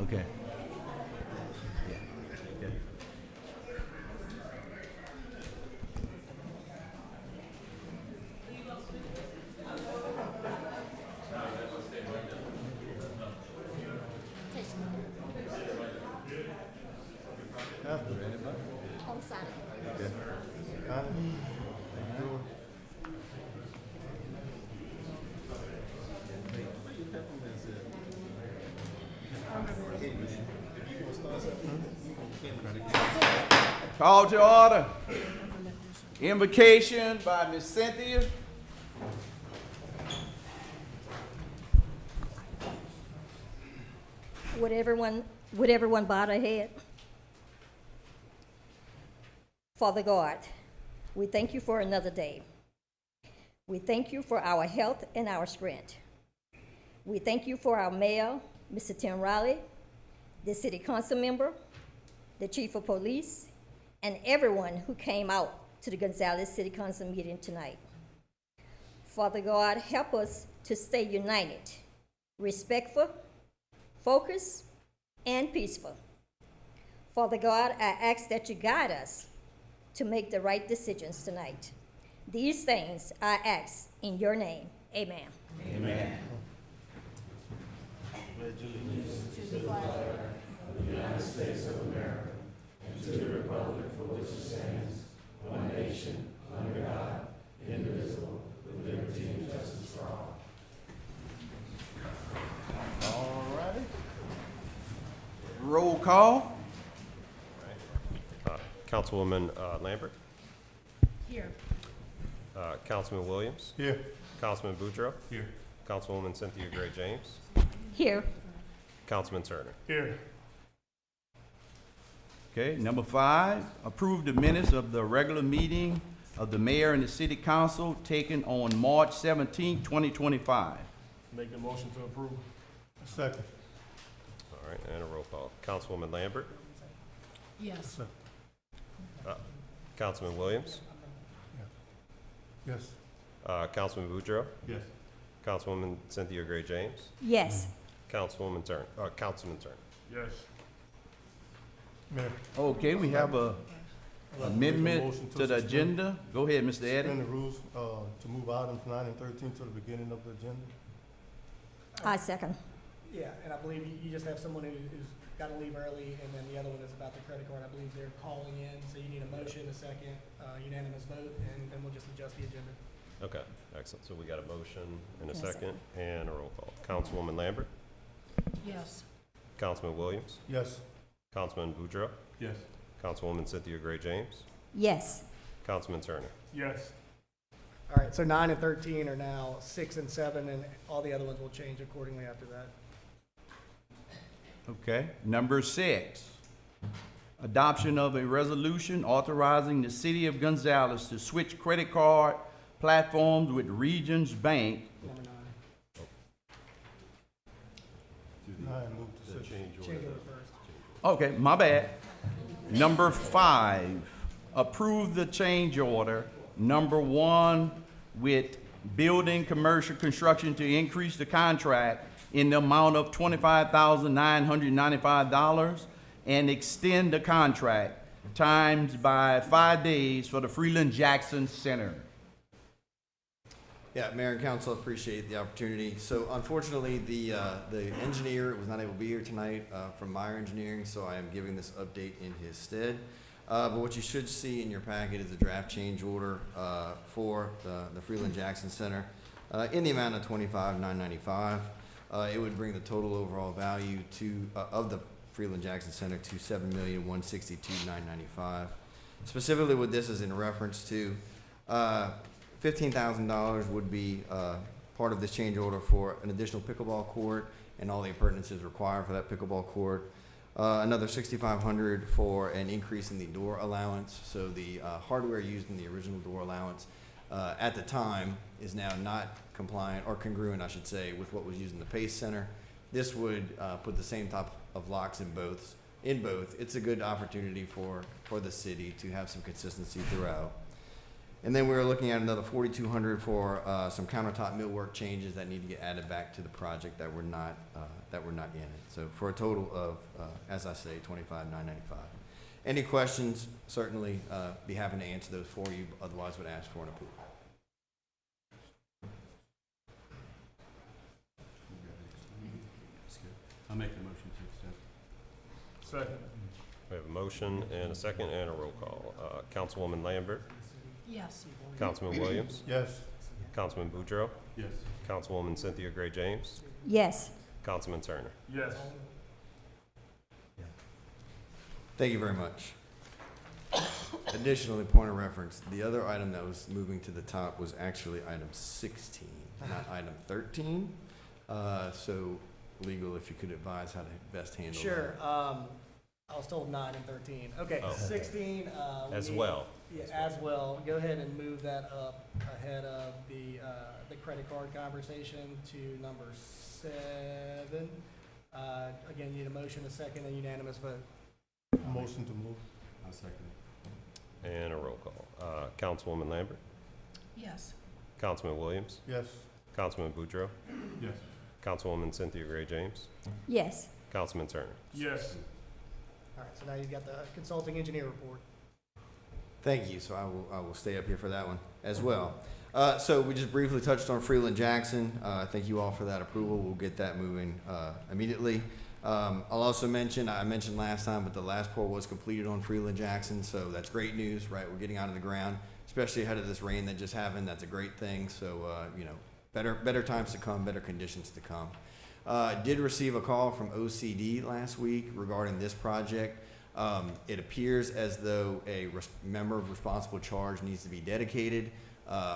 Okay. Yeah. On sign. Call to order. Invocation by Miss Cynthia. Would everyone bow their head? Father God, we thank you for another day. We thank you for our health and our strength. We thank you for our mayor, Mr. Tim Riley, the city council member, the chief of police, and everyone who came out to the Gonzales City Council meeting tonight. Father God, help us to stay united, respectful, focused, and peaceful. Father God, I ask that you guide us to make the right decisions tonight. These things I ask in your name. Amen. Amen. All righty. Roll call. Councilwoman Lambert, Here. Councilman Williams, Here. Councilman Boudreaux, Here. Councilwoman Cynthia Gray James, Here. Councilman Turner. Here. Okay, number 5, approve the minutes of the regular meeting of the mayor and the city council taken on March 17, 2025. Make the motion to approve. Second. All right, and a roll call. Councilwoman Lambert, Yes. Councilman Williams, Yes. Councilman Boudreaux, Yes. Councilwoman Cynthia Gray James, Yes. Councilman Turner. Yes. Mayor. Okay, we have a I'd like to make a amendment motion to the suspend- agenda. Go ahead, Mr. Suspend Eddie. the rules, to move items 9 and 13 to the beginning of the agenda. I second. Yeah, and I believe you just have someone who's got to leave early, and then the other one is about the credit card. I believe they're calling in, so you need a motion, a second, unanimous vote, and then we'll just adjust the agenda. Okay, excellent. So we got a motion and a And a second and a roll call. Councilwoman Lambert, Yes. Councilman Williams, Yes. Councilman Boudreaux, Yes. Councilwoman Cynthia Gray James, Yes. Councilman Turner. Yes. All right, so 9 and 13 are now 6 and 7, and all the other ones will change accordingly after that. Okay, number 6, adoption of a resolution authorizing the city of Gonzales to switch credit card platforms with Regions Bank. Number 9, 9, move to 6. change order first. Okay, my bad. Number 5, approve the change order. Number 1, with building commercial construction to increase the contract in the amount of $25,995 and extend the contract times by 5 days for the Freeland Jackson Center. Yeah, Mayor and Council, appreciate the opportunity. So unfortunately, the engineer was not able to be here tonight from Meyer Engineering, so I am giving this update in his stead. But what you should see in your packet is a draft change order for the Freeland Jackson Center in the amount of $25,995. It would bring the total overall value of the Freeland Jackson Center to $7,162,995. Specifically, what this is in reference to, $15,000 would be part of this change order for an additional pickleball court and all the appurtenances required for that pickleball court. Another $6,500 for an increase in the door allowance. So the hardware used in the original door allowance at the time is now not compliant or congruent, I should say, with what was used in the Pace Center. This would put the same type of locks in both. It's a good opportunity for the city to have some consistency throughout. And then we were looking at another 4,200 for some countertop millwork changes that need to get added back to the project that were not in it. So for a total of, as I say, 25,995. Any questions? Certainly be happy to answer those for you. Otherwise, would ask for an approval. I'll make the motion to accept. Second. We have a motion and a second and a roll call. Councilwoman Lambert, Yes. Councilman Williams, Yes. Councilman Boudreaux, Yes. Councilwoman Cynthia Gray James, Yes. Councilman Turner. Yes. Thank you very much. Additionally, point of reference, the other item that was moving to the top was actually item 16, not item 13. So, legal, if you could advise how to best handle that. Sure, I was told 9 and 13. Okay, Oh. 16. We As need- well. Yeah, as well. Go ahead and move that up ahead of the credit card conversation to number 7. Again, you need a motion, a second, and unanimous vote. Motion to move. I'll second it. And a roll call. Councilwoman Lambert, Yes. Councilman Williams, Yes. Councilman Boudreaux, Yes. Councilwoman Cynthia Gray James, Yes. Councilman Turner. Yes. All right, so now you've got the consulting engineer report. Thank you. So I will stay up here for that one as well. So we just briefly touched on Freeland Jackson. Thank you all for that approval. We'll get that moving immediately. I'll also mention, I mentioned last time, but the last pour was completed on Freeland Jackson, so that's great news, right? We're getting out of the ground, especially ahead of this rain that just happened. That's a great thing. So, better times to come, better conditions to come. Did receive a call from OCD last week regarding this project. It appears as though a member of responsible charge needs to be dedicated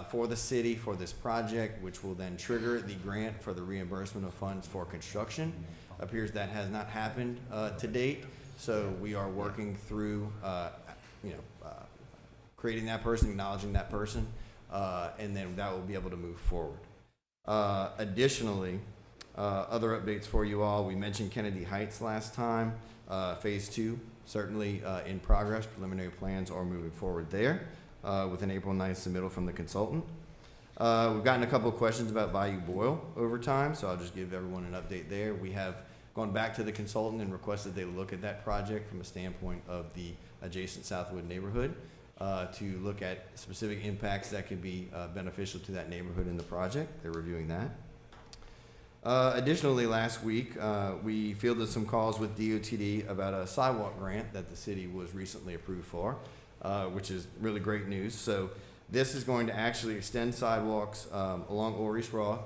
for the city for this project, which will then trigger the grant for the reimbursement of funds for construction. Appears that has not happened to date, so we are working through, creating that person, acknowledging that person, and then that will be able to move forward. Additionally, other updates for you all. We mentioned Kennedy Heights last time. Phase 2, certainly in progress. Preliminary plans are moving forward there with an April 9th submittal from the consultant. We've gotten a couple of questions about Bayou Boyle over time, so I'll just give everyone an update there. We have gone back to the consultant and requested they look at that project from a standpoint of the adjacent Southwood neighborhood to look at specific impacts that could be beneficial to that neighborhood in the project. They're reviewing that. Additionally, last week, we fielded some calls with DOTD about a sidewalk grant that the city was recently approved for, which is really great news. So this is going to actually extend sidewalks along Maurice Roth,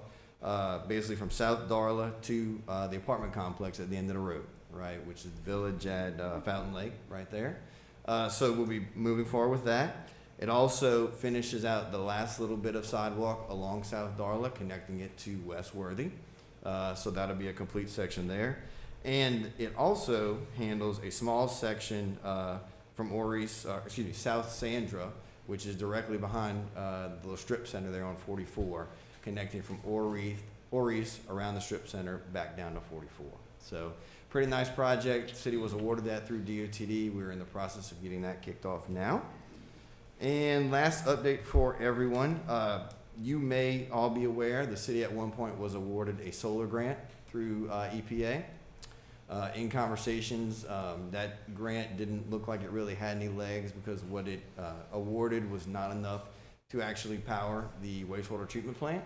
basically from South Darla to the apartment complex at the end of the road, right, which is the village at Fountain Lake right there. So we'll be moving forward with that. It also finishes out the last little bit of sidewalk along South Darla, connecting it to West Worthy. So that'll be a complete section there. And it also handles a small section from South Sandra, which is directly behind the little strip center there on 44, connecting from Maurice around the strip center back down to 44. So pretty nice project. The city was awarded that through DOTD. We're in the process of getting that kicked off now. And last update for everyone. You may all be aware the city at one point was awarded a solar grant through EPA. In conversations, that grant didn't look like it really had any legs because what it awarded was not enough to actually power the wastewater treatment plant.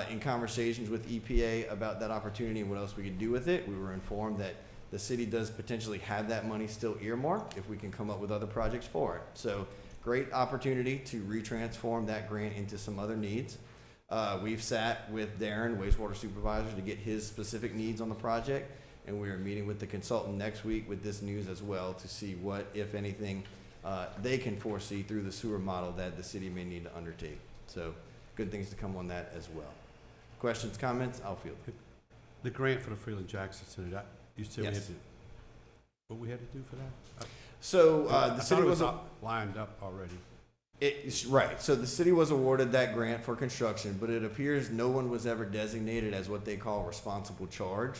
In conversations with EPA about that opportunity and what else we could do with it, we were informed that the city does potentially have that money still earmarked if we can come up with other projects for it. So great opportunity to retransform that grant into some other needs. We've sat with Darren, wastewater supervisor, to get his specific needs on the project, and we are meeting with the consultant next week with this news as well to see what, if anything, they can foresee through the sewer model that the city may need to undertake. So good things to come on that as well. Questions, comments? I'll field it. The grant for the Freeland Jackson Center, that, you said we had Yes. to, what we had to do for that? So the I city thought it was lined up already. It's right. So the city was awarded that grant for construction, but it appears no one was ever designated as what they call responsible charge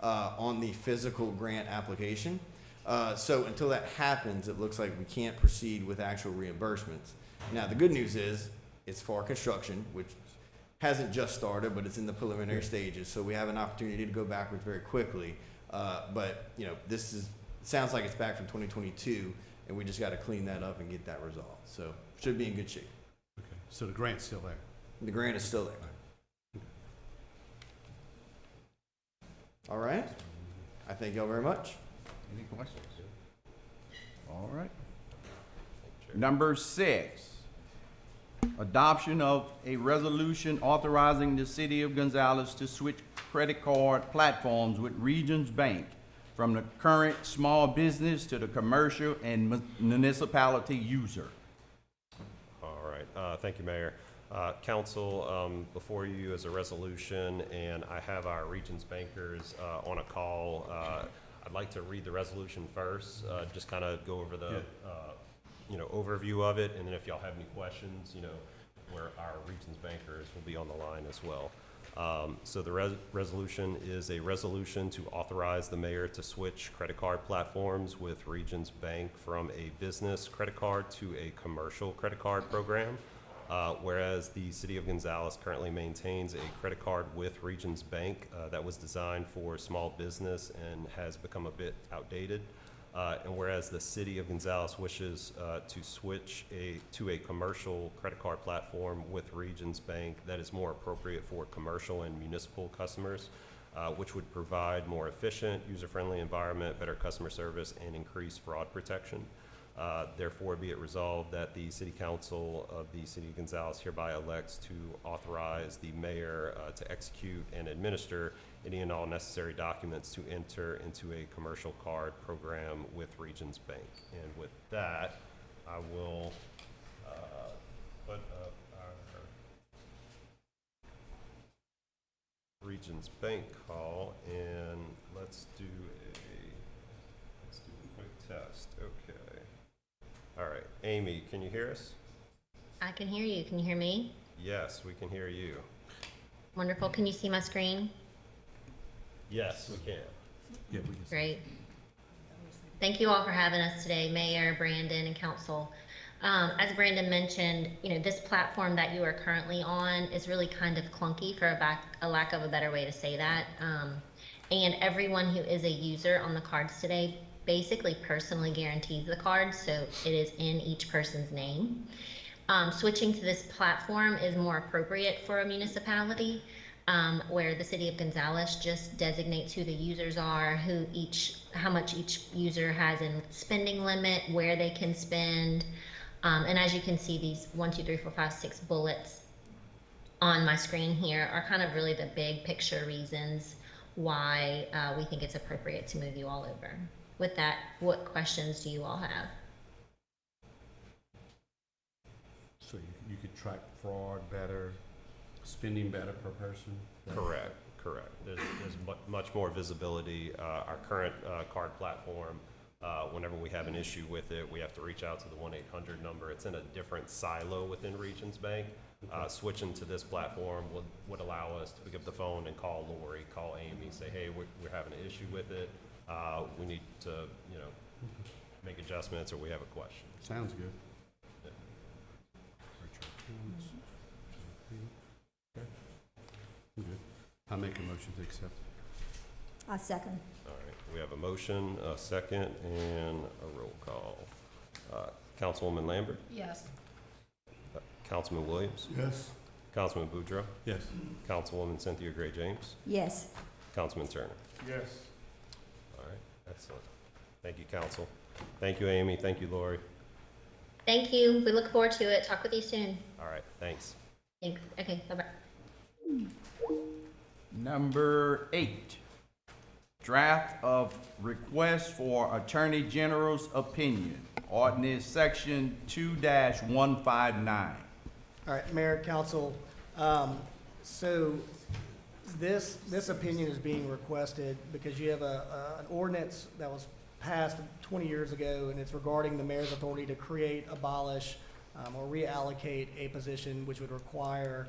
on the physical grant application. So until that happens, it looks like we can't proceed with actual reimbursements. Now, the good news is, it's for construction, which hasn't just started, but it's in the preliminary stages, so we have an opportunity to go backwards very quickly. But, you know, sounds like it's back from 2022, and we just gotta clean that up and get that resolved. So, should be in good shape. Okay, so the grant's still there. The grant is still there. All right. I thank y'all very much. Any questions? All right. Number 6, adoption of a resolution authorizing the city of Gonzales to switch credit card platforms with Regions Bank from the current small business to the commercial and municipality user. All right, thank you, Mayor. Council, before you is a resolution, and I have our Regions bankers on a call. I'd like to read the resolution first, just kind of go over the, overview of it, and then if y'all have any questions, where our Regions bankers will be on the line as well. So the resolution is a resolution to authorize the mayor to switch credit card platforms with Regions Bank from a business credit card to a commercial credit card program. Whereas the city of Gonzales currently maintains a credit card with Regions Bank that was designed for small business and has become a bit outdated. And whereas the city of Gonzales wishes to switch to a commercial credit card platform with Regions Bank that is more appropriate for commercial and municipal customers, which would provide more efficient, user-friendly environment, better customer service, and increased fraud protection. Therefore, be it resolved that the City Council of the City of Gonzales hereby elects to authorize the mayor to execute and administer any and all necessary documents to enter into a commercial card program with Regions Bank. And with that, I will put up our Regions Bank call, and let's do a quick test. Okay. All right, Amy, can you hear us? I can hear you. Can you hear me? Yes, we can hear you. Wonderful. Can you see my screen? Yes, we can. Yeah, we can. Great. Thank you all for having us today, Mayor, Brandon, and Council. As Brandon mentioned, this platform that you are currently on is really kind of clunky, for a lack of a better way to say that. And everyone who is a user on the cards today basically personally guarantees the card, so it is in each person's name. Switching to this platform is more appropriate for a municipality, where the city of Gonzales just designates who the users are, how much each user has in spending limit, where they can spend. And as you can see, these 1, 2, 3, 4, 5, 6 bullets on my screen here are kind of really the big picture reasons why we think it's appropriate to move you all over. With that, what questions do you all have? So you could track fraud better, spending better per person? Correct. There's much more visibility. Our current card platform, whenever we have an issue with it, we have to reach out to the 1-800 number. It's in a different silo within Regions Bank. Switching to this platform would allow us to pick up the phone and call Lori, call Amy, say, hey, we're having an issue with it. We need to, make adjustments, or we have a question. Sounds good. Yeah. Okay. I'm good. I'll make a motion to accept. I second. All right, we have a motion, a second, and a roll call. Councilwoman Lambert, Yes. Councilman Williams, Yes. Councilman Boudreaux, Yes. Councilwoman Cynthia Gray James, Yes. Councilman Turner. Yes. All right, excellent. Thank you, council. Thank you, Amy. Thank you, Lori. Thank you. We look forward to it. Talk with you soon. All right, thanks. Thanks. Okay, bye-bye. Number 8, draft of request for Attorney General's opinion, ordinance section 2-159. All right, Mayor, Council, so this opinion is being requested because you have an ordinance that was passed 20 years ago, and it's regarding the mayor's authority to create, abolish, or reallocate a position which would require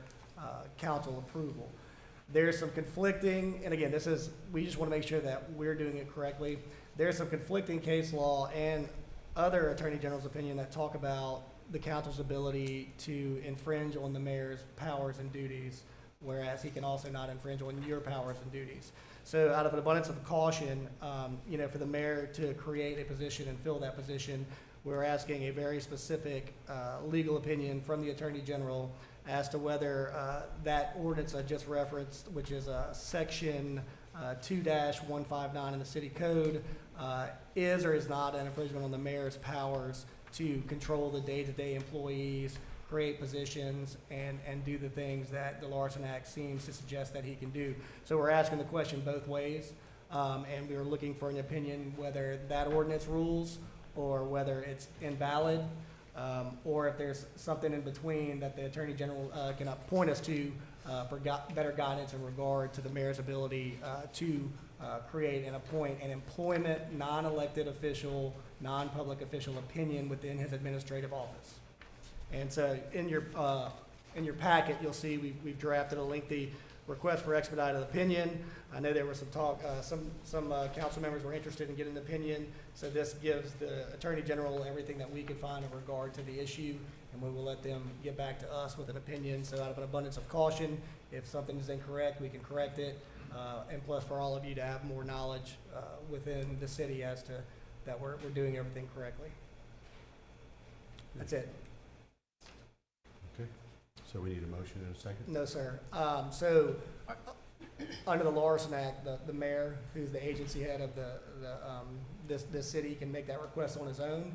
council approval. There's some conflicting, and again, we just want to make sure that we're doing it correctly. There's some conflicting case law and other attorney general's opinion that talk about the council's ability to infringe on the mayor's powers and duties, whereas he can also not infringe on your powers and duties. So out of an abundance of caution, for the mayor to create a position and fill that position, we're asking a very specific legal opinion from the Attorney General as to whether that ordinance I just referenced, which is section 2-159 in the city code, is or is not an infringement on the mayor's powers to control the day-to-day employees, create positions, and do the things that the Larson Act seems to suggest that he can do. So we're asking the question both ways, and we were looking for an opinion whether that ordinance rules or whether it's invalid, or if there's something in between that the Attorney General can point us to for better guidance in regard to the mayor's ability to create and appoint an employment, non-elected official, non-public official opinion within his administrative office. And so in your packet, you'll see we've drafted a lengthy request for expedited opinion. I know there was some talk, some council members were interested in getting an opinion. So this gives the Attorney General everything that we could find in regard to the issue, and we will let them get back to us with an opinion. So out of an abundance of caution, if something is incorrect, we can correct it. And plus for all of you to have more knowledge within the city as to that we're doing everything correctly. That's it. Okay, so we need a motion in a second? No, sir. So, under the Larson Act, the mayor, who's the agency head of this city, can make that request on his own.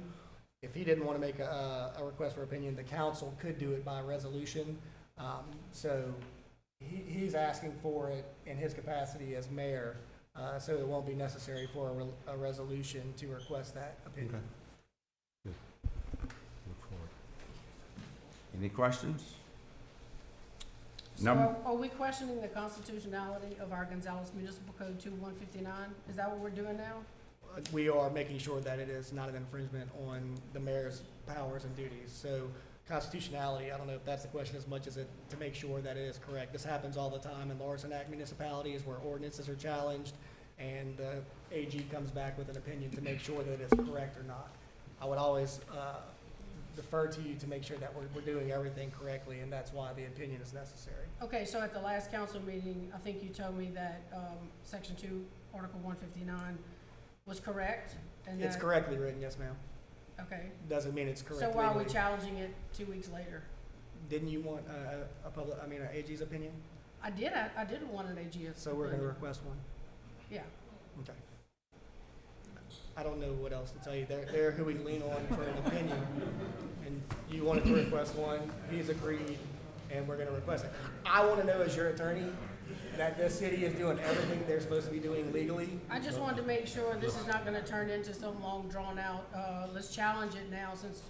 If he didn't want to make a request for opinion, the council could do it by resolution. So, he's asking for it in his capacity as mayor, so it won't be necessary for a resolution to request that opinion. Okay. Good. Look forward. Any questions? So are we questioning the constitutionality of our Gonzales Municipal Code 2159? Is that what we're doing now? We are making sure that it is not an infringement on the mayor's powers and duties. So constitutionality, I don't know if that's the question as much as it to make sure that it is correct. This happens all the time in Larson Act municipalities where ordinances are challenged and the AG comes back with an opinion to make sure that it's correct or not. I would always defer to you to make sure that we're doing everything correctly, and that's why the opinion is necessary. Okay, so at the last council meeting, I think you told me that Section 2, Article 159 was correct? And It's that- correctly written, yes, ma'am. Okay. Doesn't mean it's correct So why are we legally. challenging it 2 weeks later? Didn't you want an AG's opinion? I did want an AG. So we're gonna request one? Yeah. Okay. I don't know what else to tell you. They're who we lean on for an opinion. And you wanted to request one, he's agreed, and we're gonna request it. I wanna know as your attorney that this city is doing everything they're supposed to be doing legally. I just wanted to make sure this is not gonna turn into some long drawn out, let's challenge it now since,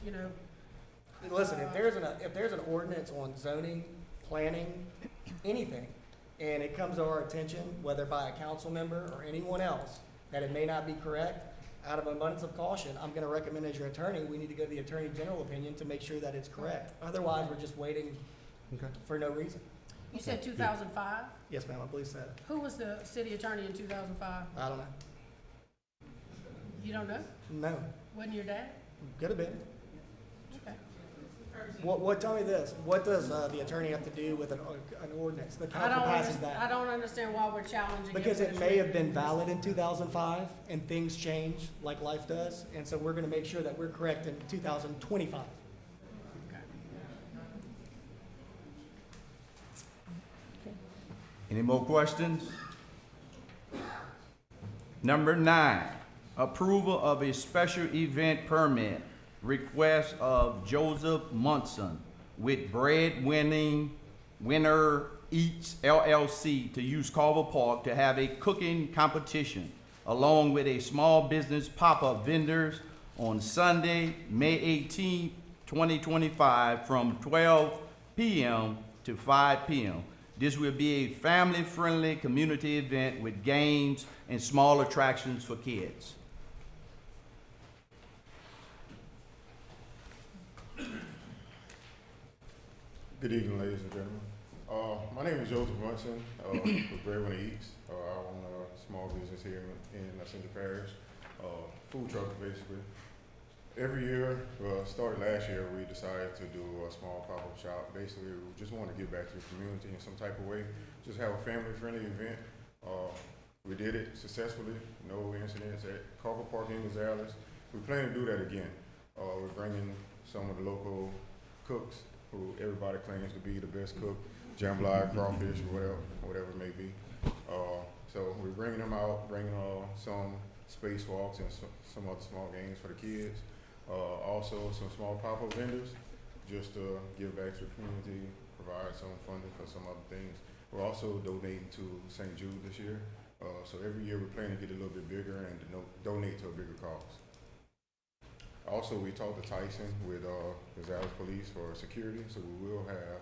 Listen, if there's an ordinance on zoning, planning, anything, and it comes to our attention, whether by a council member or anyone else, that it may not be correct, out of an abundance of caution, I'm gonna recommend as your attorney, we need to go to the Attorney General opinion to make sure that it's correct. Otherwise, we're just waiting Okay. for no reason. You said 2005? Yes, ma'am, I believe so. Who was the city attorney in 2005? I don't know. You don't know? No, Wasn't your dad? could have been. Okay. Tell me this, what does the attorney have to do with an ordinance? The I council passes I that. don't understand why we're challenging it. Because when it it's may have written. been valid in 2005, and things change like life does, and so we're gonna make sure that we're correct in 2025. Okay. Any more questions? Number 9, approval of a special event permit request of Joseph Munson with Winner Eats LLC to use Carver Park to have a cooking competition along with a small business pop-up vendors on Sunday, May 18, 2025 from 12 p.m. to 5 p.m. This will be a family-friendly community event with games and small attractions for kids. Good evening, ladies and gentlemen. My name is Joseph Munson with Breadwinner Eats. I own a small business here in Central Parish, food truck basically. Every year, started last year, we decided to do a small pop-up shop. Basically, we just wanted to give back to the community in some type of way. Just have a family-friendly event. We did it successfully, no incidents at Carver Park in Gonzales. We plan to do that again. We're bringing some of the local cooks who everybody claims to be the best cook, jambalaya, crawfish, whatever it may be. So we're bringing them out, bringing some spacewalks and some other small games for the kids. Also some small pop-up vendors, just to give back to the community, provide some funding for some other things. We're also donating to St. Jude this year. So every year we plan to get a little bit bigger and donate to a bigger cause. Also, we talked to Tyson with Gonzales Police for security, so we will have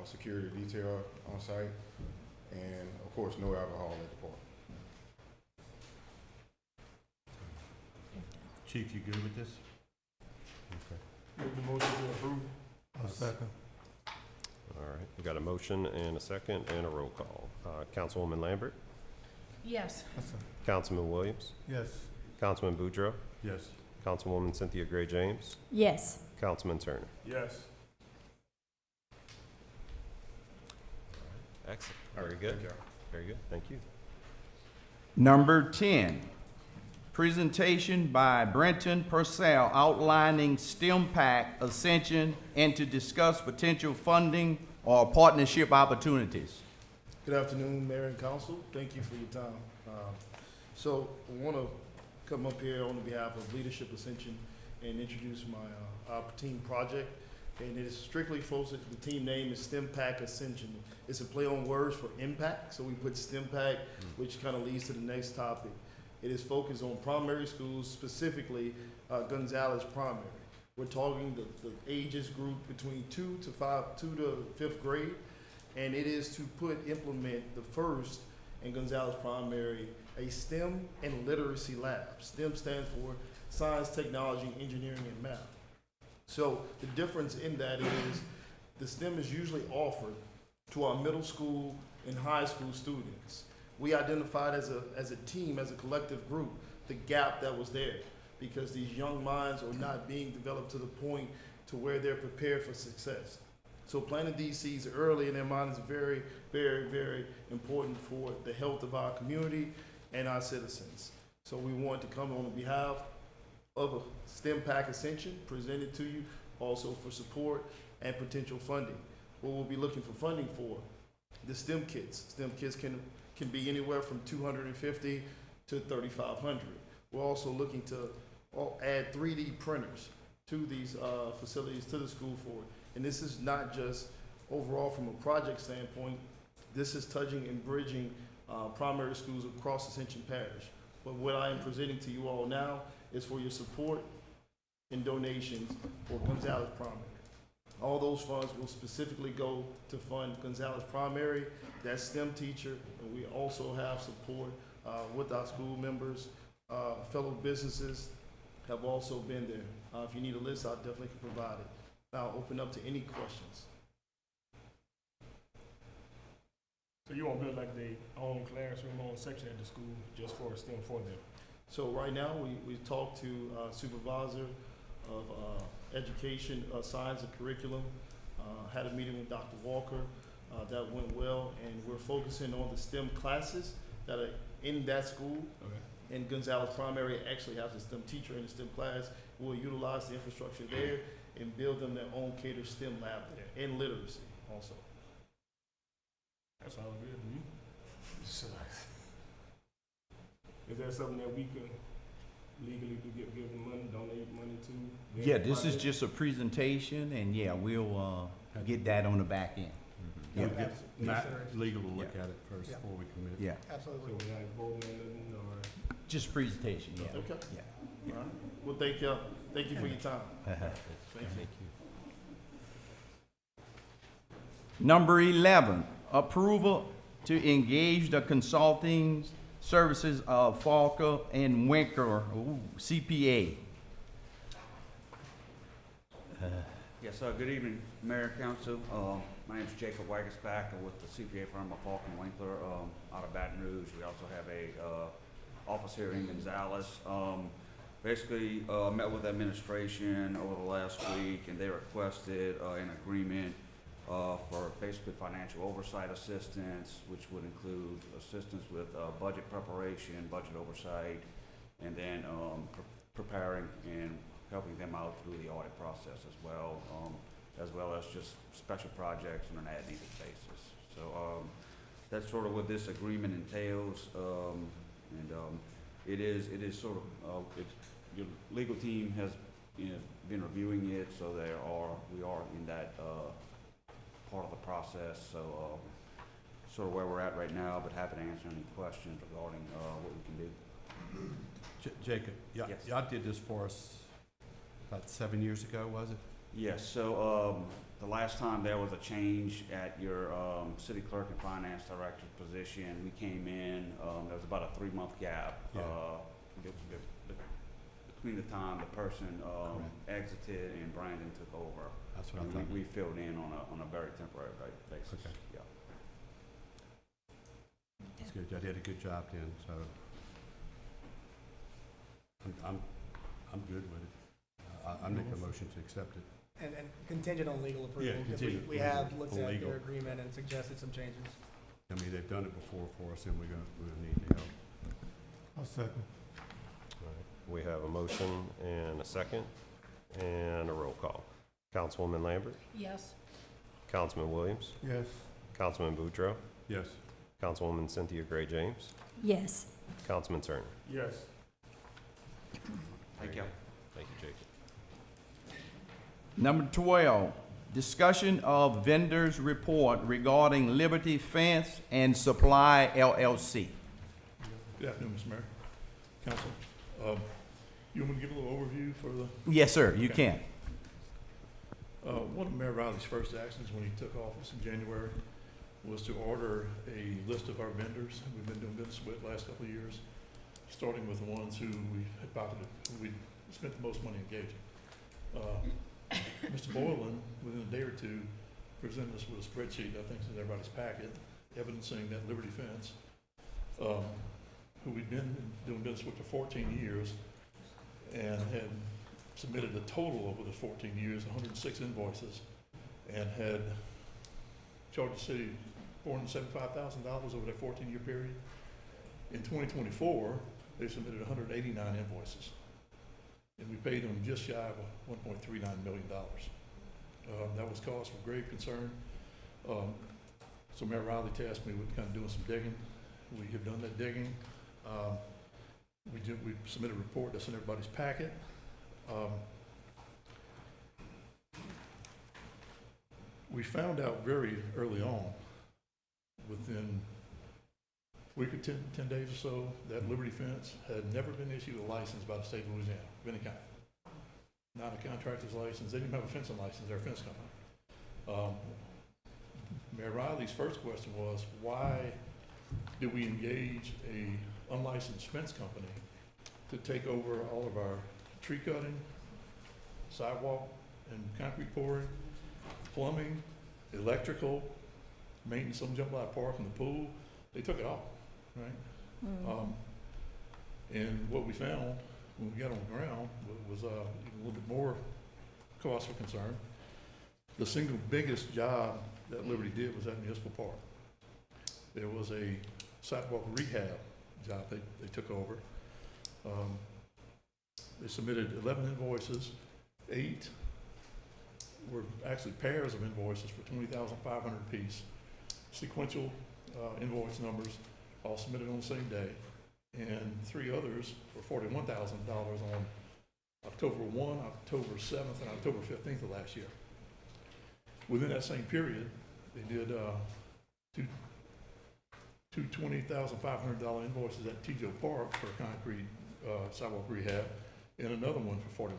security detail on site, and of course, no alcohol at the park. Chief, you good with this? Make the motion to approve. Second. All right, we got a motion and a second and a roll call. Councilwoman Lambert, Yes. Councilman Williams, Yes. Councilman Boudreaux, Yes. Councilwoman Cynthia Gray James, Yes. Councilman Turner. Yes. Excellent. Very good. Thank you. Very good. Thank you. Number 10, presentation by Brenton Purcell outlining STEM Pack Ascension and to discuss potential funding or partnership opportunities. Good afternoon, Mayor and Council. Thank you for your time. So I want to come up here on behalf of Leadership Ascension and introduce our team project. And it is strictly focused, the team name is STEM Pack Ascension. It's a play on words for impact, so we put STEM Pack, which kind of leads to the next topic. It is focused on primary schools, specifically Gonzales Primary. We're targeting the ages group between 2 to 5th grade, and it is to implement the first in Gonzales Primary a STEM and literacy lab. STEM stands for science, technology, engineering, and math. So the difference in that is the STEM is usually offered to our middle school and high school students. We identified as a team, as a collective group, the gap that was there because these young minds are not being developed to the point to where they're prepared for success. So planting these seeds early in their mind is very, very, very important for the health of our community and our citizens. So we want to come on behalf of a STEM Pack Ascension presented to you also for support and potential funding. What we'll be looking for funding for, the STEM kits. STEM kits can be anywhere from $250 to $3,500. We're also looking to add 3D printers to these facilities, to the school for it. And this is not just overall from a project standpoint, this is touching and bridging primary schools across Ascension Parish. But what I am presenting to you all now is for your support and donations for Gonzales Primary. All those funds will specifically go to fund Gonzales Primary, that STEM teacher, and we also have support with our school members. Fellow businesses have also been there. If you need a list, I definitely can provide it. Now I'll open up to any questions. So you want to build like their own classroom, own section at the school just for STEM for them? So right now, we talked to supervisor of education, science and curriculum, had a meeting with Dr. Walker, that went well, and we're focusing on the STEM classes that are in that school. Okay. And Gonzales Primary actually has a STEM teacher in the STEM class. We'll utilize the infrastructure there and build them their own catered STEM lab there, and literacy also. That's all good to me. Is that something that we could legally do, give them money, donate money to? Yeah, this is just a presentation, and yeah, we'll get that on the back end. Yeah, Not legal to look at it first Yeah. before we commit. yeah, So Absolutely. we ain't voting on nothing, or? just presentation, yeah. Okay. Yeah. All right. Well, thank you. Thank you for your time. Thank you. Number 11, approval to engage the consulting services of Falker and Winker, CPA. Yes, good evening, Mayor, Council. My name is Jacob Wagersback. I'm with the CPA firm of Falk and Winkler out of Baton Rouge. We also have a office here in Gonzales. basically, met with administration over the last week, and they requested, an agreement, for basically financial oversight assistance, which would include assistance with, budget preparation, budget oversight, and then, preparing and helping them out through the audit process as well as just special projects on an as-needed basis. So, that's sort of what this agreement entails, it is sort of, your legal team has, been reviewing it, so we are in that, part of the process, so, sort of where we're at right now, but happy to answer any questions regarding, what we can do. Jacob, Yes. y'all did this for us about 7 years ago, was it? Yes, so, the last time there was a change at your, city clerk and finance director position, we came in, there was about a 3-month gap. Yeah. Between the time the person, exited and Brandon took over. That's what I And thought. we filled in on a very temporary basis. Okay. Yeah. That's good. Y'all did a good job then, so I'm good with it. I make a motion to accept it. And contingent on legal approval, Yeah, because contingent we on have looked at legal. their agreement and suggested some changes. I mean, they've done it before for us, and we're gonna need the help. I'll second. All right. We have a motion and a second, and a roll call. Councilwoman Lambert, Yes. Councilman Williams, Yes. Councilman Boudreaux, Yes. Councilwoman Cynthia Gray James, Yes. Councilman Turner. Yes. Thank you. Thank you, Jacob. Number 12, discussion of vendors report regarding Liberty Fence and Supply LLC. Good afternoon, Mr. Mayor, Council. You want me to give a little overview for the Yes, sir, you Okay. can. One of Mayor Riley's first actions when he took office in January was to order a list of our vendors we've been doing business with the last couple of years, starting with the ones who we spent the most money engaging. Mr. Boylan, within a day or two, presented us with a spreadsheet, I think it's in everybody's packet, evidencing that Liberty Fence, who we'd been doing business with for 14 years, and had submitted a total over the 14 years, 106 invoices, and had charged the city $475,000 over that 14-year period. In 2024, they submitted 189 invoices, and we paid them just shy of $1.39 million. That was cause for grave concern. So Mayor Riley tasked me with kind of doing some digging. We have done that digging. We submitted a report that's in everybody's packet. We found out very early on, within a week or 10 days or so, that Liberty Fence had never been issued a license by the state of Louisiana, of any kind. Not a contractor's license, they didn't have a fencing license, they're a fence company. Mayor Riley's first question was, why did we engage a unlicensed fence company to take over all of our tree cutting, sidewalk and concrete pouring, plumbing, electrical, maintenance on Jambalaya Park and the pool? They took it all, right? And what we found when we got on the ground was even a little bit more cause for concern. The single biggest job that Liberty did was at Municipal Park. There was a sidewalk rehab job they took over. They submitted 11 invoices. 8 were actually pairs of invoices for $20,500 apiece. Sequential invoice numbers, all submitted on the same day. And 3 others for $41,000 on October 1, October 7th, and October 15th of last year. Within that same period, they did two $20,500 invoices at T.J. Park for concrete sidewalk rehab, and another one for $41,000.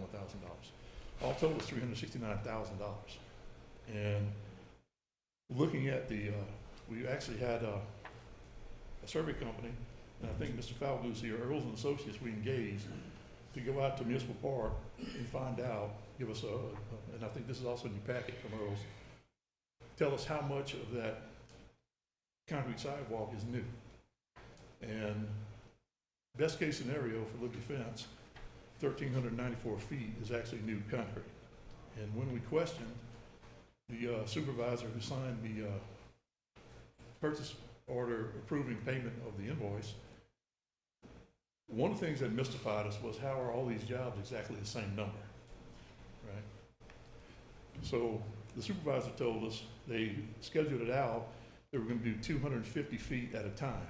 All total is $369,000. And looking at we actually had a survey company, and I think Mr. Falgoose here, Earls and Associates, we engaged to go out to Municipal Park and find out, give us and I think this is also in your packet from Earls, tell us how much of that concrete sidewalk is new. And best case scenario for Liberty Fence 1,394 feet is actually new concrete. And when we questioned the supervisor who signed the purchase order approving payment of the invoice, one of the things that mystified us was how are all these jobs exactly the same number, right? So the supervisor told us they scheduled it out, they were gonna do 250 feet at a time,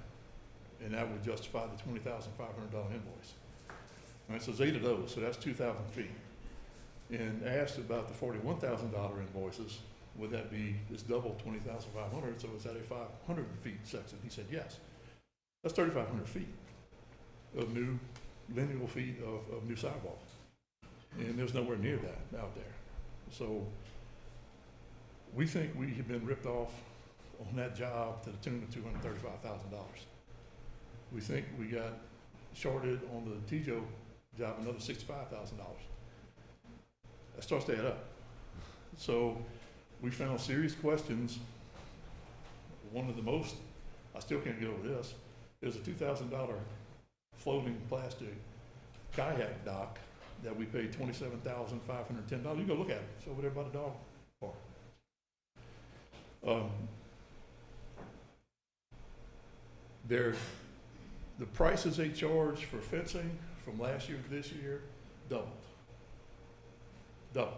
and that would justify the $20,500 invoice. All right, so there's 8 of those, so that's 2,000 feet. And asked about the $41,000 invoices, would that be, it's double 20,500, so is that a 500 feet section? He said, yes. That's 3,500 feet of new, lineal feet of new sidewalk. And there's nowhere near that out there. So we think we have been ripped off on that job to the tune of $235,000. We think we got shorted on the TJO job another $65,000. That starts to add up. So we found serious questions. One of the most, I still can't get over this, is a $2,000 floating plastic kayak dock that we paid $27,510. You go look at it. It's over there by the dog park. The prices they charge for fencing from last year to this year doubled. Doubled.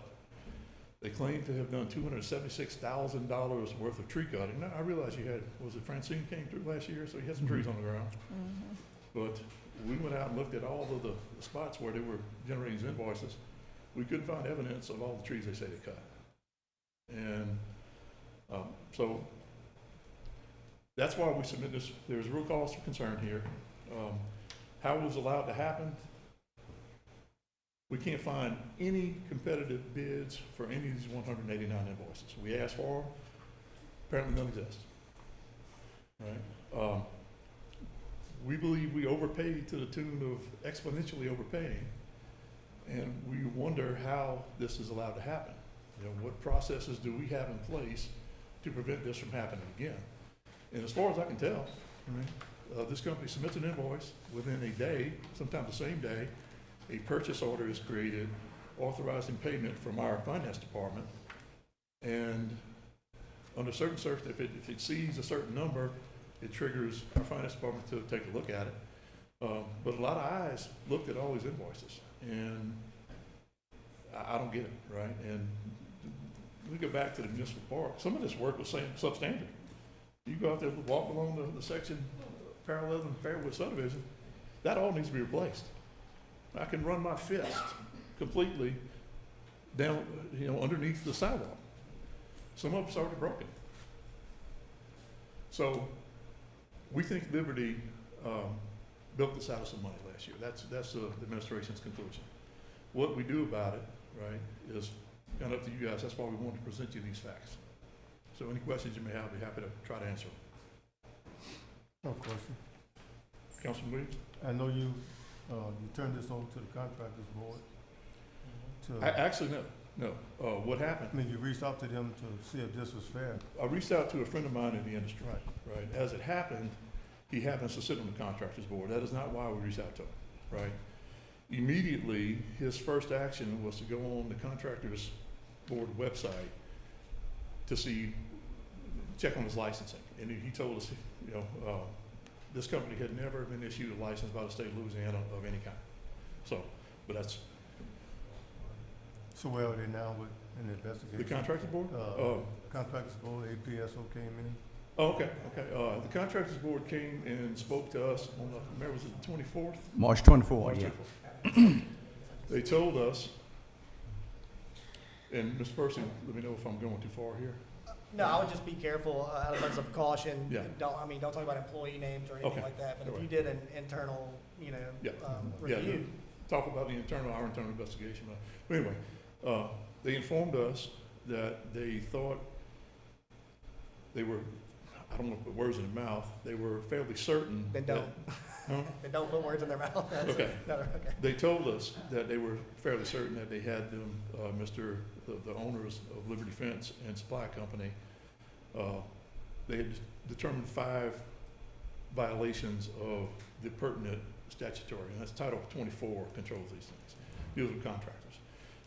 They claim to have done $276,000 worth of tree cutting. Now, I realize you had, was it Francine came through last year, so you had some trees on the ground. But we went out and looked at all of the spots where they were generating these invoices. We couldn't find evidence of all the trees they say they cut. And so that's why we submit this. There's real cause for concern here. How it was allowed to happen, we can't find any competitive bids for any of these 189 invoices. We asked for them, apparently none exist. Right? We believe we overpaid to the tune of exponentially overpaying, and we wonder how this is allowed to happen. You know, what processes do we have in place to prevent this from happening again? And as far as I can tell, this company submits an invoice within a day, sometimes the same day, a purchase order is created authorizing payment from our finance department. And under certain circumstances, if it exceeds a certain number, it triggers our finance department to take a look at it. But a lot of eyes looked at all these invoices, and I don't get it, right? And we go back to the municipal park. Some of this work was substandard. You go out there, walk along the section parallel and Fairwood subdivision, that all needs to be replaced. I can run my fist completely down, underneath the sidewalk. Some of it's already broken. So we think Liberty built this out of some money last year. That's the administration's conclusion. What we do about it, right, is kind of up to you guys. That's why we want to present you these facts. So any questions you may have, I'll be happy to try to answer them. No question. Councilman Williams? I know you turned this over to the contractors board. Actually, no. What happened? I mean, you reached out to them to see if this was fair. I reached out to a friend of mine in the industry. Right. As it happened, he happens to sit on the contractors board. That is not why we reached out to him. Right. Immediately, his first action was to go on the contractors board website to check on his licensing. And he told us, this company had never been issued a license by the state of Louisiana of any kind. So, but that's. So where are they now with an investigation? The contractors board? Contractors board, APSO came in. Oh, okay. The contractors board came and spoke to us on remember, was it the 24th? March 24th, yeah. They told us, and Mr. Percy, let me know if I'm going too far here. No, I would just be careful out of terms of caution. Yeah. Don't talk about employee names or anything like that. But if you Right. did an internal, Yeah, review. talk about our internal investigation. But anyway, they informed us that they thought they were, I don't want to put words in their mouth, they were fairly certain. Then don't. Then don't put words in their mouth. Okay. Okay. They told us that they were fairly certain that they had them, the owners of Liberty Fence and Supply Company, they had determined 5 violations of the pertinent statutory, and that's Title 24 controls these things, deals with contractors.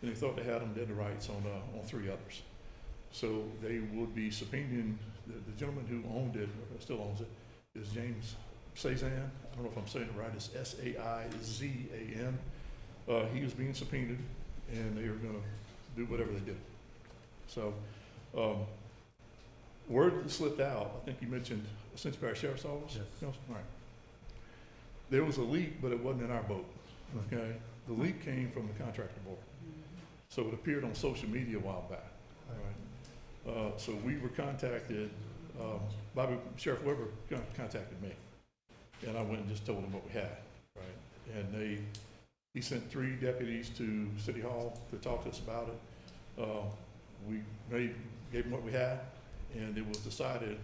And they thought they had them dead to rights on 3 others. So they would be subpoenaing, the gentleman who owned it, or still owns it, is James Saizan. I don't know if I'm saying it right, it's S-A-I-Z-A-N. He was being subpoenaed, and they were gonna do whatever they did. So, word that slipped out, I think you mentioned Central Parish Sheriff's Office? Yes. No? All right. There was a leak, but it wasn't in our boat, okay? The leak came from the contractor board. So it appeared on social media a while back, all right? So we were contacted, Sheriff Weber contacted me, and I went and just told him what we had, right? And he sent 3 deputies to City Hall to talk to us about it. We gave them what we had, and it was decided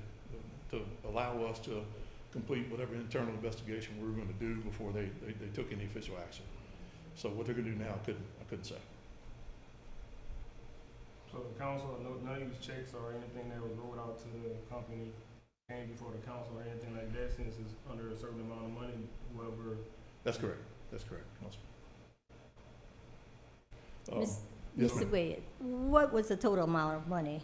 to allow us to complete whatever internal investigation we were going to do before they took any official action. So what they're going to do now, I couldn't say. So the council, none of these checks or anything that was rolled out to the company came before the council or anything like that, since it's under a certain amount of money, whoever. That's correct. That's correct, Councilman. Yes, Mr. ma'am. Wade, what was the total amount of money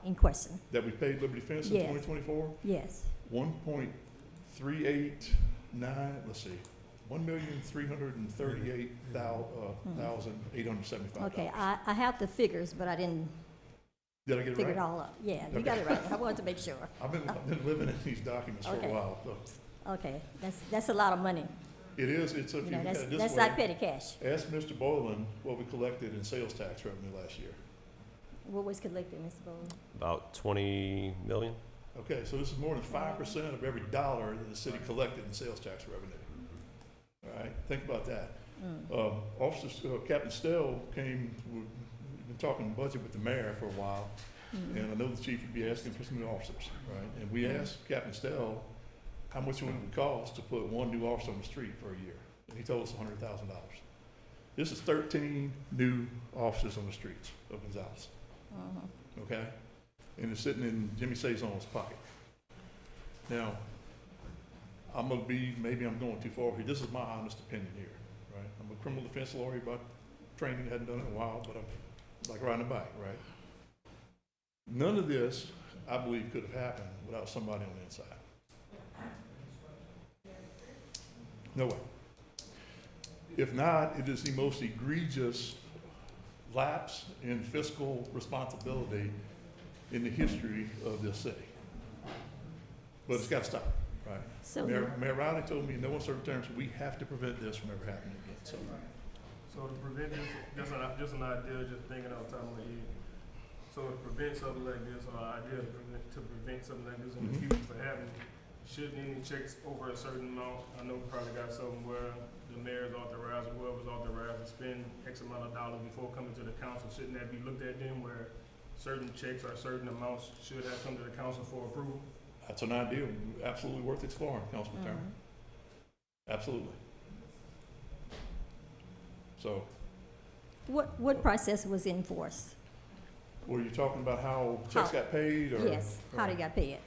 in question? That we paid Liberty Fence in Yes. 2024? Yes. 1.389, let's see, $1,338,875. Okay, I have the figures, but I didn't Did I get it figure it right? all up. Yeah, you Okay. got it right. I wanted to make sure. I've been living in these documents for a Okay. while, so. Okay, that's a lot of money. It is, it's, if You you know, look at that's it this that's way, not petty cash. ask Mr. Boylan what we collected in sales tax revenue last year. What was collected, Mr. Bowles? About 20 million? Okay, so this is more than 5% of every dollar that the city collected in sales tax revenue. All right, think about that. Captain Stell came, we've been talking budget with the mayor for a while, and I know the chief would be asking for some new officers, right? And we asked Captain Stell how much it would cost to put 1 new officer on the street for a year, and he told us $100,000. This is 13 new officers on the streets of Gonzales, okay? And it's sitting in Jimmy Saison's pocket. Now, maybe I'm going too far here. This is my honest opinion here, right? I'm a criminal defense lawyer by training, hadn't done it in a while, but I'm like riding a bike, right? None of this, I believe, could have happened without somebody on the inside. No way. If not, it is the most egregious lapse in fiscal responsibility in the history of this city. But it's got to stop, right? So- Mayor Riley told me in no uncertain terms, we have to prevent this from ever happening again, so. So to prevent this, just an idea, just thinking off the top of my head. So to prevent something like this, or an idea to prevent something like this in the future from happening, shouldn't any checks over a certain amount, I know we probably got something where the mayor's authorized, or whoever's authorized to spend X amount of dollars before coming to the council, shouldn't that be looked at then, where certain checks or certain amounts should have come to the council for approval? That's an idea absolutely worth exploring, Councilman Turner. Absolutely. So, What process was enforced? were you talking about how checks got paid, or? Yes, how they got paid?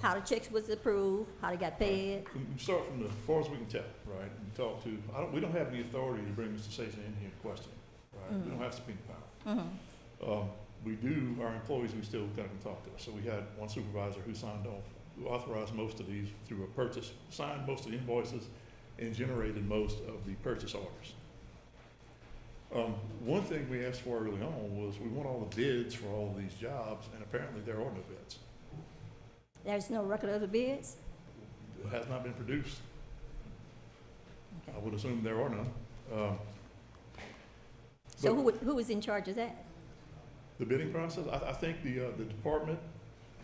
How the checks was approved, how they got paid? We can start from as far as we can tell, right? And talk to, we don't have any authority to bring Mr. Saison in here and question him, right? We don't have subpoena power. We do, our employees, we still kind of can talk to us. So we had one supervisor who signed off, who authorized most of these through a purchase, signed most of the invoices, and generated most of the purchase orders. One thing we asked for early on was we want all the bids for all of these jobs, and apparently there are no bids. There's no record of the bids? It has not been produced. Okay. I would assume there are none. So but- who was in charge of that? The bidding process, I think the department,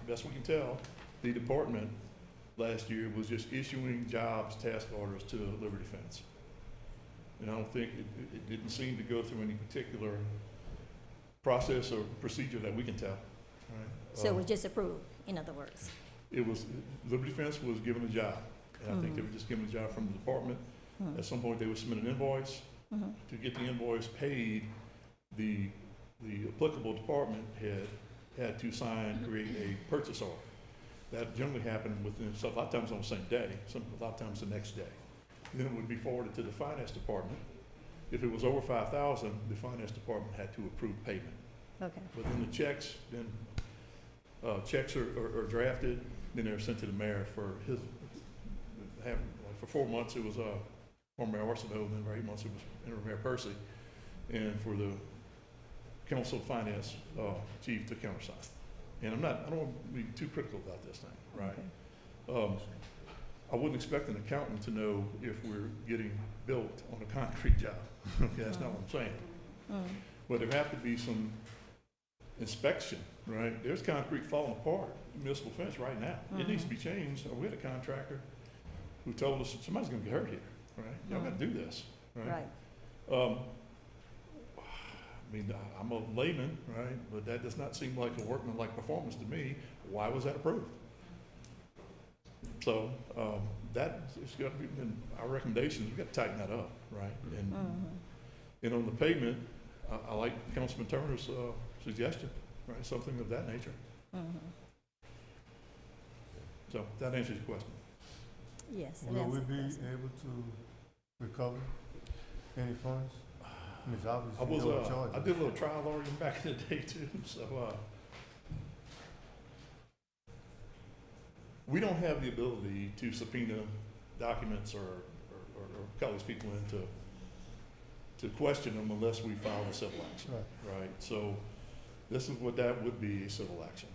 best we can tell, the department last year was just issuing jobs, task orders to Liberty Fence. And I don't think, it didn't seem to go through any particular process or procedure that we can tell, right? So it was just approved, in other words? It was, Liberty Fence was given a job, and I think they were just given a job from the department. At some point, they would submit an invoice. To get the invoice paid, the applicable department head had to create a purchase order. That generally happened within, so a lot of times on the same day, a lot of times the next day. Then it would be forwarded to the finance department. If it was over 5,000, the finance department had to approve payment. Okay. But then the checks, checks are drafted, then they're sent to the mayor for his, for 4 months it was, former Mayor Arsenault, and then for 8 months it was Interim Mayor Percy. And for the council of finance, chief to countersign. And I don't want to be too critical about this thing, right? I wouldn't expect an accountant to know if we're getting built on a concrete job. Okay, that's not what I'm saying. But there have to be some inspection, right? There's concrete falling apart, municipal fence right now. It needs to be changed. We had a contractor who told us somebody's gonna get hurt here, right? Y'all gotta do this, right? Right. I mean, I'm a layman, right? But that does not seem like a workmanlike performance to me. Why was that approved? So, that is got to be, in our recommendations, we've got to tighten that up, right? And on the pavement, I like Councilman Turner's, suggestion, right? Something of that nature. So that answers your question. Yes. it Will we answered the be question. able to recover any funds? I mean, I obviously, was, no charges. I did a little trial lawyering back in the day too, so, we don't have the ability to subpoena documents or call these people in to question them unless we file a civil action, right? So this is what that would be, a civil action.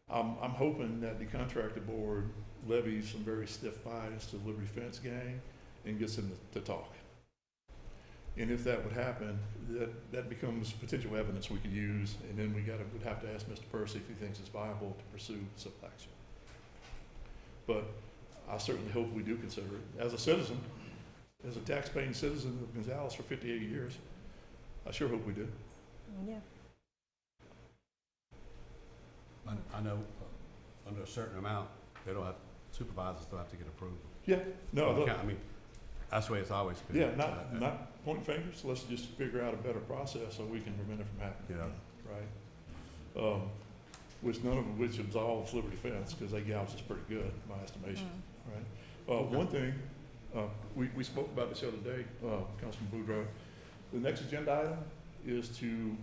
I'm hoping that the contractor board levies some very stiff fines to the Liberty Fence gang and gets them to talk. And if that would happen, that becomes potential evidence we could use, and then we'd have to ask Mr. Percy if he thinks it's viable to pursue civil action. But I certainly hope we do consider it. As a citizen, as a tax-paying citizen of Gonzales for 58 years, I sure hope we do. Yeah. I know under a certain amount, they don't have, supervisors don't have to get approval. Yeah, no, look, I mean, that's the way it's always been. yeah, not pointing fingers, let's just figure out a better process so we can prevent it from happening again, right? Which absolves Liberty Fence, because they gouge us pretty good, in my estimation, right? One thing, we spoke about this the other day, Councilman Boudreaux, the next agenda item is to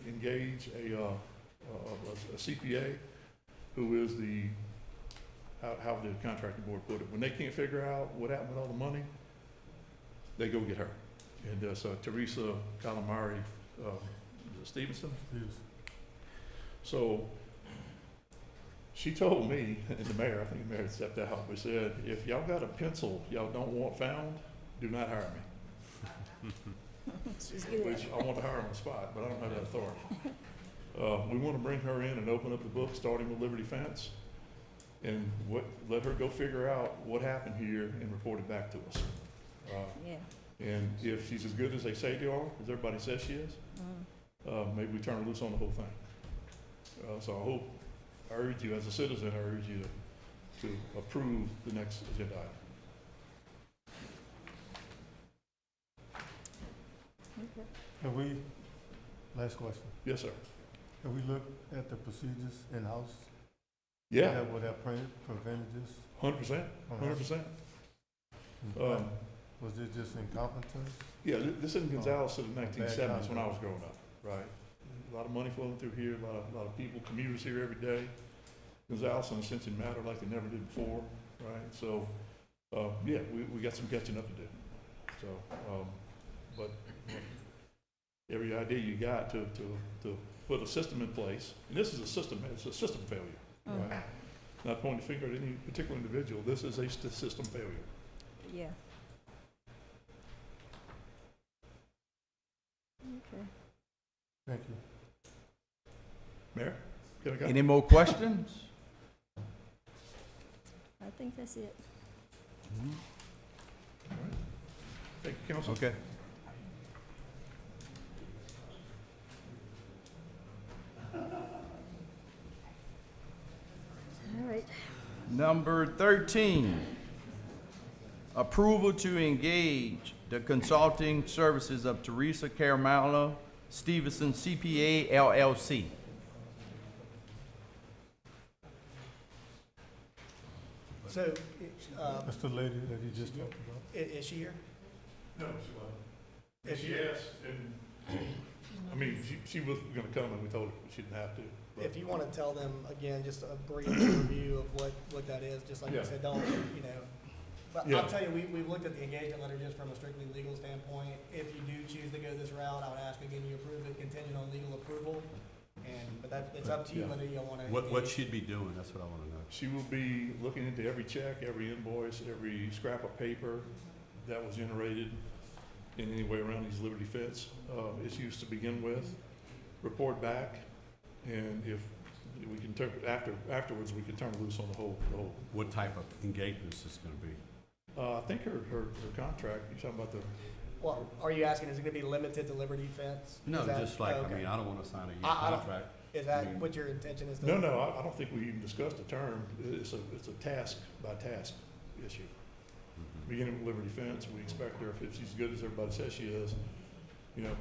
engage a CPA who is how the contracting board put it. When they can't figure out what happened with all the money, they go get her. And so Teresa Calamari Stevenson. Yes. So she told me, and the mayor, I think the mayor stepped out, but said, if y'all got a pencil y'all don't want found, do not hire me. She's good. Which I want to hire on the spot, but I don't have that authority. We want to bring her in and open up the book, starting with Liberty Fence, and let her go figure out what happened here and report it back to us. Yeah. And if she's as good as they say they are, as everybody says she is, maybe we turn her loose on the whole thing. So I urge you, as a citizen, I urge you to approve the next agenda item. Okay. Have we, last question, Yes, sir. have we looked at the procedures in-house? Yeah, That would have prevented this? 100%, 100%. Was it just incompetence? Yeah, this in Gonzales in the bad 1970s when I was conduct. growing up, right? A lot of money flowing through here, a lot of people, commuters here every day. Gonzales and Ascension matter like they never did before, right? So, yeah, we got some catching up to do. So, but every idea you got to put a system in place, and this is a system, it's a system failure, right? Not pointing the finger at any particular individual, this is a system failure. Yeah. Okay. Thank you. Mayor, can I go? Any more questions? I think that's it. Thank you, Council. Okay. All right. Number 13, approval to engage the consulting services of Teresa Caramella Stevenson CPA LLC. So, That's the lady that you just talked about. is she here? No, she wasn't. If She you- asked, and, I mean, she was gonna come, and we told her she didn't have to. but- If you want to tell them, again, just a brief review of what that is, just like Yeah. I said, don't, you know. But Yeah. I'll tell you, we've looked at the engagement letter just from a strictly legal standpoint. If you do choose to go this route, I would ask again, you approve it contingent on legal approval. But it's up to you Yeah. whether you want to. What she'd be doing, that's what I wanna know. She will be looking into every check, every invoice, every scrap of paper that was generated in any way around these Liberty Fence, issues to begin with, report back, and if we can turn, afterwards, we can turn loose on the whole. What type of engagement is this gonna be? I think her contract, you're talking about the, Well, are you asking, is it going to be limited to Liberty Fence? No, Is that- just like, okay. I mean, I don't wanna sign a year I don't- contract. Is I that mean- what your intention is? no, I don't think we even discussed the term. It's a task by task issue. Beginning with Liberty Fence, we expect her, if she's as good as everybody says she is, you know,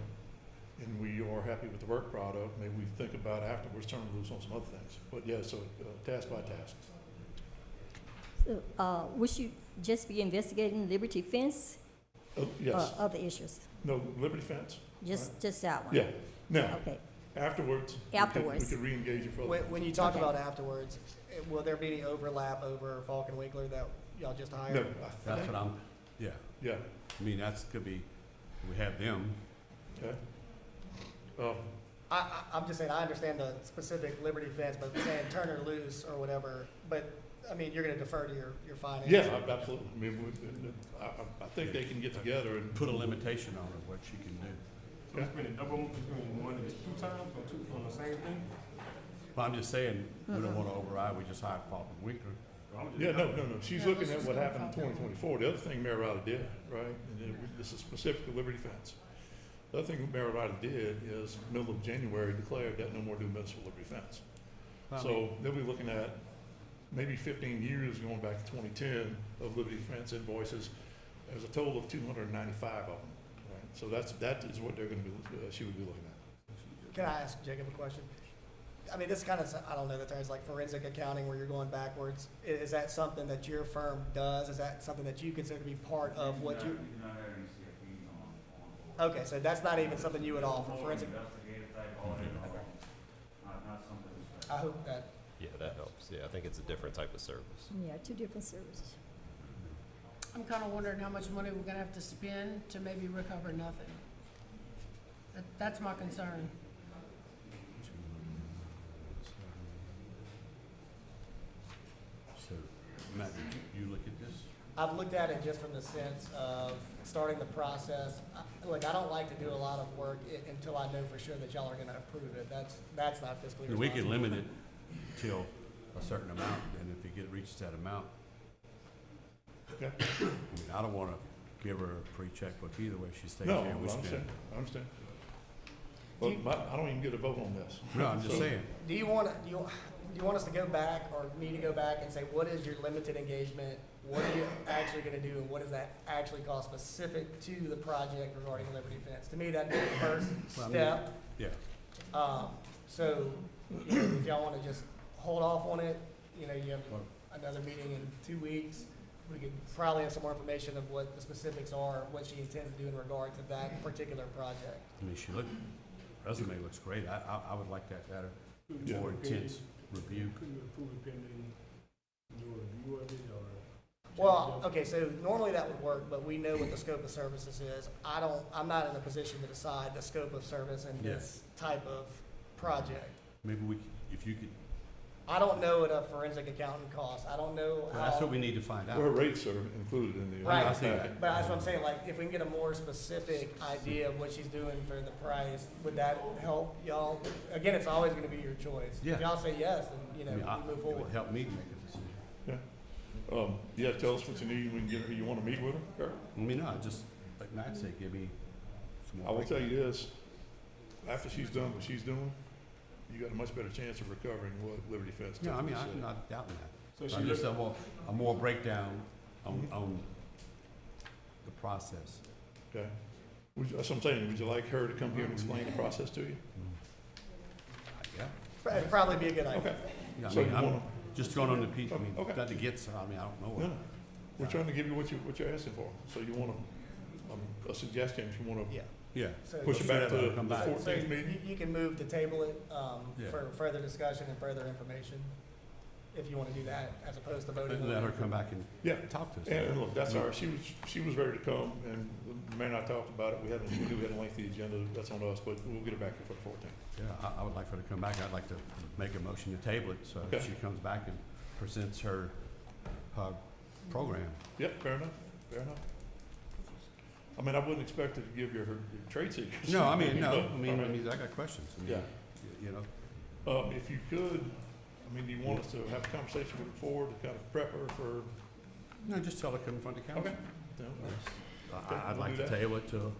and we are happy with the work product, maybe we think about afterwards turning loose on some other things. But yeah, so, task by task. Would you just be investigating Liberty Fence or Yes, other issues? no, Liberty Fence, Just that one? yeah. Now, Okay. afterwards, Afterwards. we could re-engage you further. When you talk Okay. about afterwards, will there be any overlap over Falk and Winkler that y'all just hired? No, I That's think, what I'm, yeah, yeah, I mean, that's could be, we have them, okay. I'm just saying, I understand the specific Liberty Fence, but saying turn her loose or whatever, but, I mean, you're gonna defer to your finances. Yeah, absolutely. I mean, I think they can get together and put a limitation on her, what she can do. So it's been a double, it's been one, two times, or two, on the same thing? But I'm just saying, we don't wanna override, we just hired Falcon Winkler. I'm just- Yeah, no. She's Yeah, looking let's at just what go happened in Falcon. 2024. The other thing Mayor Riley did, right, and this is specific to Liberty Fence. The other thing Mayor Riley did is middle of January declared that no more do business with Liberty Fence. So they'll be looking at maybe 15 years going back to 2010 of Liberty Fence invoices. There's a total of 295 of them, right? So that is what they're gonna be, she would be looking at. Can I ask Jacob a question? I mean, this kind of, I don't know the terms, like forensic accounting where you're going backwards. Is that something that your firm does? Is that something that you consider to be part of what you? Okay, so that's not even something you would offer, forensic? I hope that, Yeah, that helps. Yeah, I think it's a different type of service. Yeah, two different services. I'm kind of wondering how much money we're gonna have to spend to maybe recover nothing. That's my concern. So, Matt, did you look at this? I've looked at it just from the sense of starting the process. Look, I don't like to do a lot of work until I know for sure that y'all are gonna approve it. That's not fiscally responsible. We can limit it till a certain amount, and if it reaches that amount, Okay? I mean, I don't wanna give her a free checkbook either way, she stays No, here, I we spend. understand. But I don't even get a vote on this. No, I'm just So- saying, Do you want us to go back, or me to go back and say, what is your limited engagement? What are you actually gonna do, and what does that actually cost specific to the project regarding Liberty Fence? To me, that'd be the first Well, I mean- step. yeah, So, you know, if y'all wanna just hold off on it, you know, you have another meeting in 2 weeks. We could probably have some more information of what the specifics are, what she intends to do in regard to that particular project. I mean, she resume looks great, I would like that better, Yeah. more intense review. Couldn't you approve it pending your review of it, or? Well, okay, so normally that would work, but we know what the scope of services is. I'm not in a position to decide the scope of service in Yeah. this type of project. Maybe if you could, I don't know what a forensic accountant costs. I don't know well, that's how. what we need to find out. Her rates are included in the. Right, I see that. but that's what I'm saying, like, if we can get a more specific idea of what she's doing for the price, would that help y'all? Again, it's always gonna be your choice. Yeah. If y'all say yes, then, you I mean, know, we move it forward. would help me to make a decision. Yeah, tell us what you need, we can get her, you wanna meet with her, Kurt? I mean, no, just, like Matt said, give me some more. I will tell breakdown. you this, after she's done what she's doing, you got a much better chance of recovering what Liberty Fence No, I mean, typically I'm said. not doubting that. So I she just look, have a more breakdown Mhm. on the process. Okay, that's what I'm saying, would you like her to come here and explain the process to you? Yeah. It'd probably be a good idea. Okay, Yeah, I so mean, you I'm, wanna, Just going on the piece, I mean, Okay. got to get some, I mean, I don't know. No, no. We're trying to give you what you're asking for. So you want a suggestion, if you want to Yeah. Yeah. So push it back to the Come back. 14th meeting? You can move to table it, Yeah. for further discussion and further information, if you wanna do that, as opposed to voting. And let her come back and Yeah. talk to us. And look, that's our, she was ready to come, and the mayor and I talked about it. We knew we had a lengthy agenda. That's on us, but we'll get it back here for the 14th. Yeah, I would like for her to come back. I'd like to make a motion to table it, so Okay. she comes back and presents her program. Yep, fair enough, fair enough. I mean, I wouldn't expect her to give you her trade secrets. No, I mean, no, All I right. mean, I got questions. I mean, Yeah. You know, If you could, I mean, do you want us to have a conversation with her forward to kind of prep her for? no, just tell her come in front of council. Okay. No, Okay, I'd we'll like do to that. table it till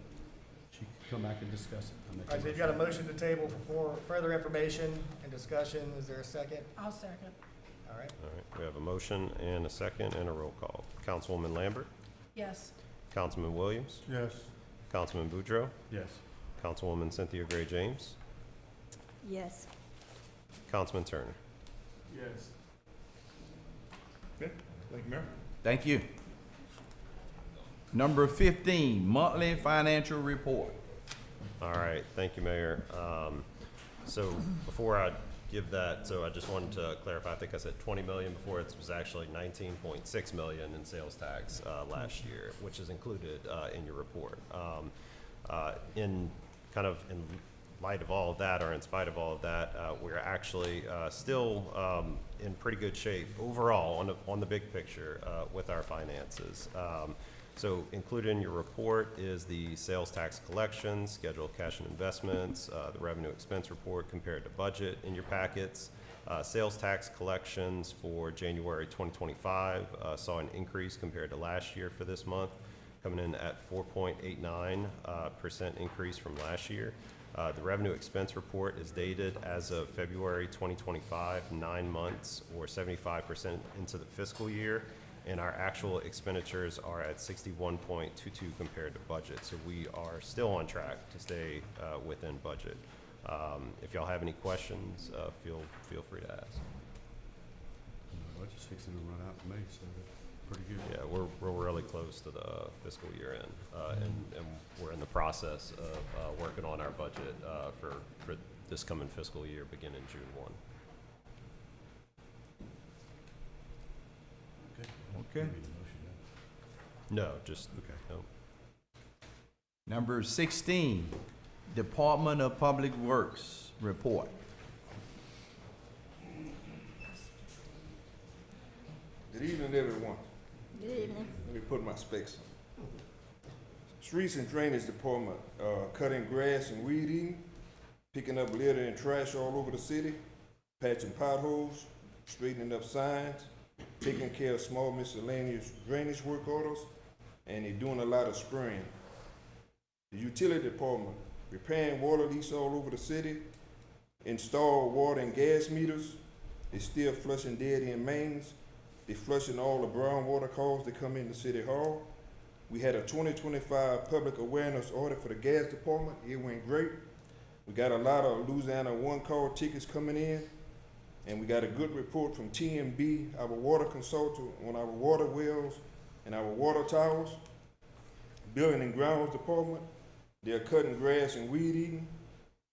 she can come back and discuss it. I'll make All right, so you've got a motion to table for further information and discussion. Is there a second? I'll second. All right. All right, we have a motion and a second and a roll call. Councilwoman Lambert, Yes. Councilman Williams, Yes. Councilman Boudreaux, Yes. Councilwoman Cynthia Gray James, Yes. Councilman Turner. Yes. Okay, thank you, Mayor. Thank you. Number 15, monthly financial report. All right, thank you, Mayor. So before I give that, so I just wanted to clarify, I think I said 20 million before, it was actually 19.6 million in sales tax last year, which is included in your report. In light of all of that, or in spite of all of that, we're actually still in pretty good shape overall on the big picture with our finances. So included in your report is the sales tax collections, scheduled cash and investments, the revenue expense report compared to budget in your packets. Sales tax collections for January 2025 saw an increase compared to last year for this month, coming in at 4.89% increase from last year. The revenue expense report is dated as of February 2025, 9 months or 75% into the fiscal year, and our actual expenditures are at 61.22 compared to budget. So we are still on track to stay within budget. If y'all have any questions, feel free to ask. Budget's fixing to run out for me, so that's pretty good. Yeah, we're really close to the fiscal year end, and we're in the process of working on our budget for this coming fiscal year, beginning June 1. Okay. No, just, Okay. no. Number 16, Department of Public Works report. Good evening, everyone. Good evening. Let me put my specs on. Streets and Drainage Department, cutting grass and weed eating, picking up litter and trash all over the city, patching potholes, straightening up signs, taking care of small miscellaneous drainage work orders, and they're doing a lot of spraying. The Utility Department, repairing water leaks all over the city, install water and gas meters, they're still flushing dead-end mains, they're flushing all the brown water calls that come into City Hall. We had a 2025 public awareness audit for the gas department. It went great. We got a lot of Louisiana one call tickets coming in, and we got a good report from TMB, our water consultant, on our water wells and our water towers. Building and Grounds Department, they're cutting grass and weed eating.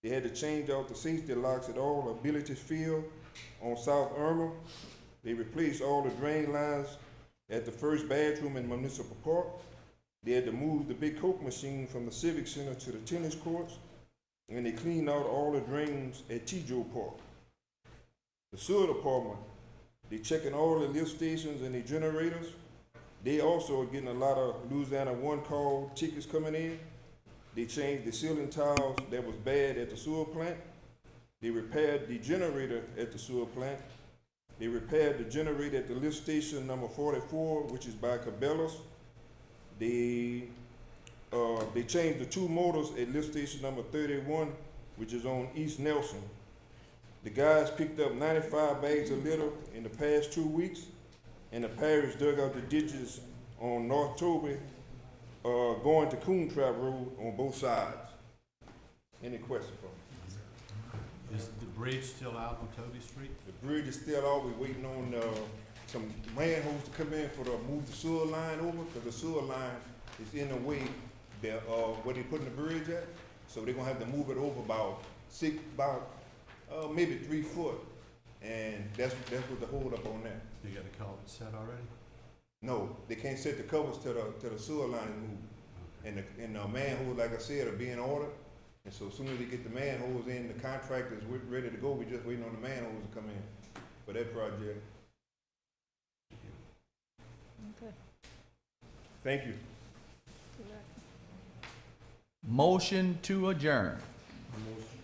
They had to change out the safety locks at all Ability Field on South Irma. They replaced all the drain lines at the first bathroom in Municipal Park. They had to move the big Coke machine from the Civic Center to the tennis courts, and they cleaned out all the drains at T-Joe Park. The Sewer Department, they checking all the lift stations and the generators. They also are getting a lot of Louisiana one call tickets coming in. They changed the ceiling tiles that was bad at the sewer plant. They repaired the generator at the sewer plant. They repaired the generator at the lift station number 44, which is by Cabela's. They changed the two motors at lift station number 31, which is on East Nelson. The guys picked up 95 bags of litter in the past 2 weeks, and the parish dug out the ditches on North Toby, going to Coon Trap Road on both sides. Any questions for me? Is the bridge still out on Toby Street? The bridge is still out, we waiting on, some manholes to come in for the, move the sewer line over, cause the sewer line is in the way that, where they putting the bridge at. So they're gonna have to move it over maybe 3 foot, and that's what the hold up on that. You got the culvert set already? No, they can't set the covers till the sewer line is moved. And the manholes, like I said, are being ordered. And so as soon as they get the manholes in, the contractor's ready to go, we just waiting on the manholes to come in for that project. Okay. Thank you. Motion to adjourn. Motion.